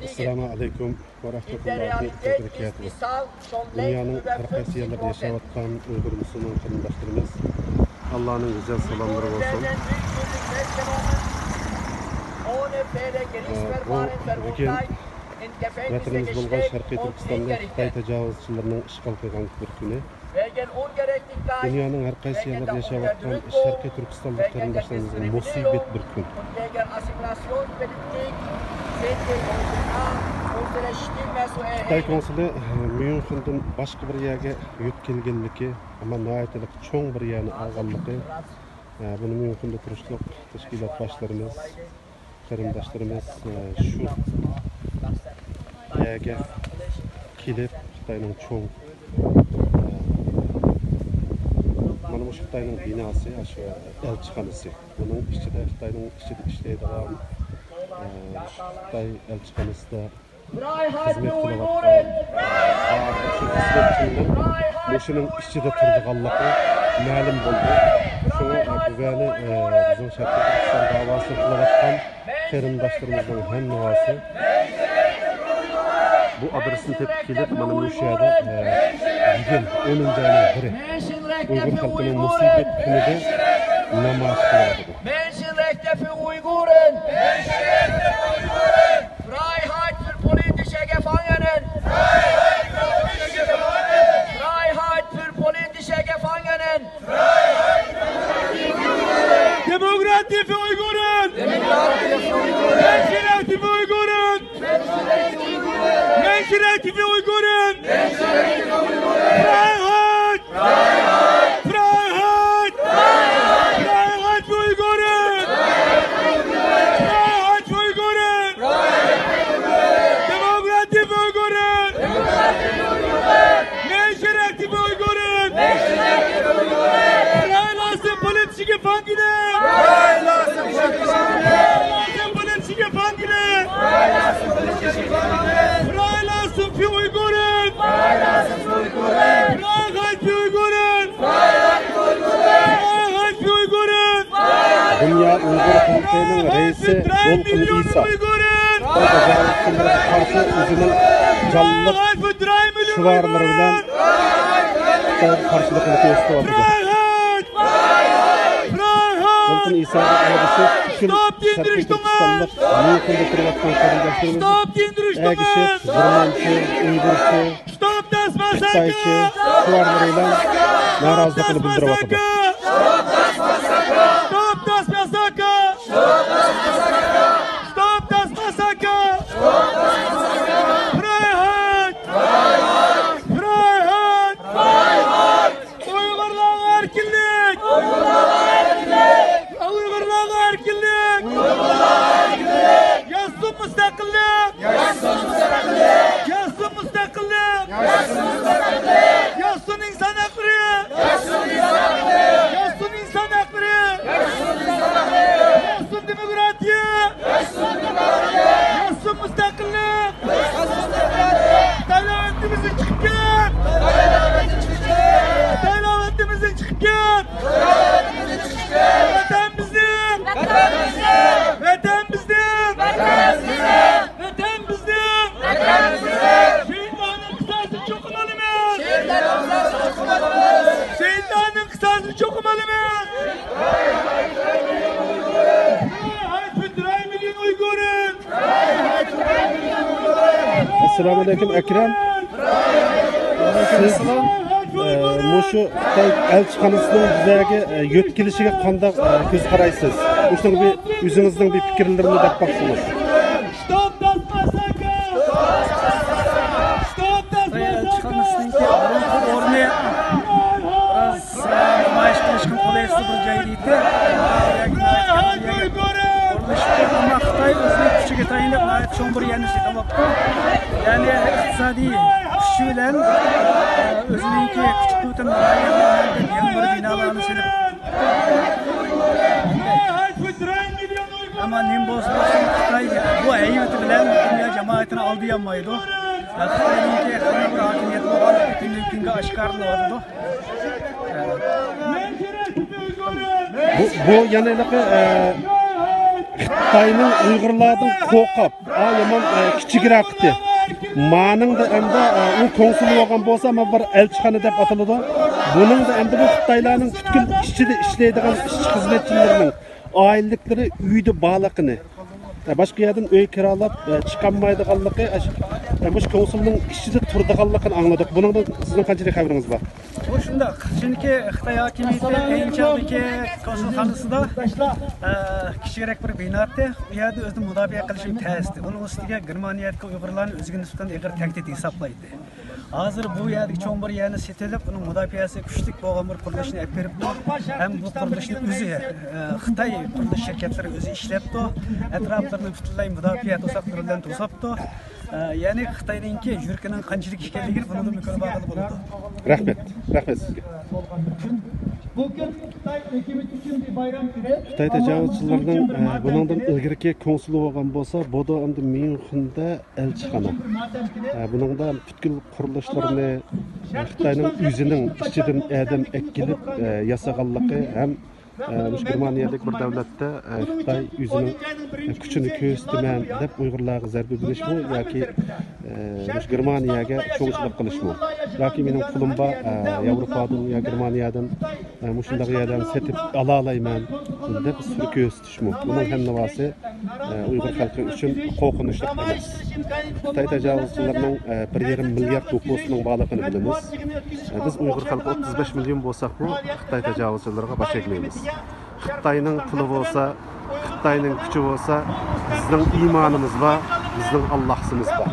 Assalamu alaikum ve rahmetullahi ve berekatuhu. Dünyanın her qaysı yerlerde yaşayotgan Uyghur Müslüman qarindoshlarimiz Allah'ın güzel selamları olsun. Bugün ۋەتنىمىز bo'lgan شەرقىي Türkistan'da Xitay tacavuzçılarının işgal qilgan bir günü. Dünyanın her qaysı yerlerde yaşayotgan şərqىy Türkistan'da qarindoshlarımızın musibet bir gün. Xitay konsuli München'den başka bir yerge yetkilgenligi ama nəhayət çoğ bir yerni alğanlığı. Bunu München'de turistlik teşkilat başlarımız, qarindoshlarımız şu yerge kelib Xitayning çoğ mana bu Xitayning binası, şu elçixanası. Bunun içinde Xitayning içinde işleydigan Xitay elçixanasida hizmet qilayotgan muşunun içinde turdiganligi ma'lum bo'ldi. Şunu bugün bizim Şərqi Türkistan davasını qilayotgan qarindoshlarımızın hammasi bu adresini tepki kelib mana bu yerda bugün 10. ayning biri Uyghur xalqining musibet kunida namayish qilinadi. Menschenrechte für Uiguren! Freiheit für politische Gefangenen! Freiheit für politische Gefangenen! Demokratie für Uiguren! Menschenrechte für Uiguren! Menschenrechte für Uiguren! Freiheit! Freiheit! Freiheit für Uiguren! Freiheit für Uiguren! Demokratie für Uiguren! Menschenrechte für Uiguren! Freilassen politische Gefangene! Freilassen politische Gefangene! Freilassen für Uiguren! Freiheit für Uiguren! Freiheit für Uiguren! Dünya Uyghur Komitenin reisi Dolkun İsa tacavuzçılara karşı özünün canlılık şuvarları bilen karşılıklı gösterdi. Dolkun İsa'nın ailesi bütün Şərqi Türkistanlık München'de kurulatkan qarindoshlarımız Əgişi, Gürmançı, Uygurçı, Xitayçı şuvarlarıyla narazılıkını bildirip atıldı. Stop das Massaker! Stop das Massaker! Freiheit! Freiheit! Uygurlarga erkinlik! Uygurlarga erkinlik! Yaşasın müstakillik! Yaşasın müstakillik! Yaşasın insan hakları! Yaşasın insan hakları! Yaşasın demokratiya! Yaşasın müstakillik! Devletimizin çıkıp gel! Devletimizin çıkıp gel! Vatan bizim! Vatan bizim! Vatan bizim! Şehitlerin kısası çok umalımız! Şehitlerin kısası çok umalımız! Assalamu alaikum Ekrem. Siz şu Xitay elçixanasının bizlarga yetkilişiga qanday ko'z qaraysiz? O'shaning bir o'zingizning bir fikrlarini aytmoqchisiz. Xitay elçixanasının o'rni namayish qilishga qo'laysiz bir joy deydi. Xitay o'zining kuchiga tayinlab cho'ng bir yerni ishlatyapti. Ya'ni iqtisodiy kuchi bilan o'zininki kuch-quvvatini yangi bir binolarni silib. Ama nim bo'lsa Xitay bu haybati bilan dunyo jamoatini oldi olmaydi. Xitoyninki qanday bir hokimiyat bo'lgani butunlay kunga oshkorlanadi. Bu yana Xitayning Uyg'urlardan qo'rqib, yomon kichikroq qildi. Maningda endi u konsul bo'lgan bo'lsa, men bir elchixona deb ataladi. Buningda endi bu Xitoylarning butkul ishchida ishlaydigan ishchi xizmatchilarining oilliklari uyda baliqini başka yerden öy kiralab çıkamaydiganligi bu konsulning ishida turdiganligini angladik. Buningda sizning qanchalik xabaringiz bor? Bu shunday. Chunki Xitoy hokimiyati keyinchalik konsulxonasida kichikroq bir binoda u yerda o'zini mudofaa qilishim ta'sdi. Uning ustiga Germaniyadagi Uyg'urlarni o'ziga nisbatan ig'ir tahdid hisoblaydi. Hozir bu yerdagi cho'ng bir yerni setilib, uning mudofaasi kuchli bo'lgan bir qurilishni olib beribdi. Ham bu qurilishni o'zi Xitoy qurilish shirkatlari o'zi ishlabdi. Atroflarni butunlay mudofaa to'saqlari bilan to'sabdi. Ya'ni Xitoyninki yurkining qanchalik ekanligini buni ko'rib olgan bo'ladi. Rahmat sizga. Bugün Xitoy hukumati uchun bir bayram kuni. Xitoy tajovuzchilarining buningdan ilgirki konsuli bo'lgan bo'lsa, bu endi Myunxenda elchixona. Buningda butkul qurilishlarni Xitoyning o'zining ichidan adam ekkilib yasaganligi ham Germaniyadagi bir davlatda Xitoy o'zining kuchini ko'rsataman deb Uyg'urlarga zarba berishmi yoki Germaniyaga cho'ngchilik qilishmi yoki mening pulim bor Yevropadan yo Germaniyadan shunday yerdan setib ola olayman deb suri ko'rsatishmi. Buning hammasi Uyg'ur xalqi uchun qo'rqinchli emas. Xitoy tajovuzchilarining 1,5 milliard rupiyaning borligini bilamiz. Biz Uyg'ur xalqi 35 million bo'lsak, bu Xitoy tajovuzchilariga bosh egmaymiz. Xitoyning puli bo'lsa, Xitoyning kuchi bo'lsa, bizning iymonimiz va bizning Allohimiz bor.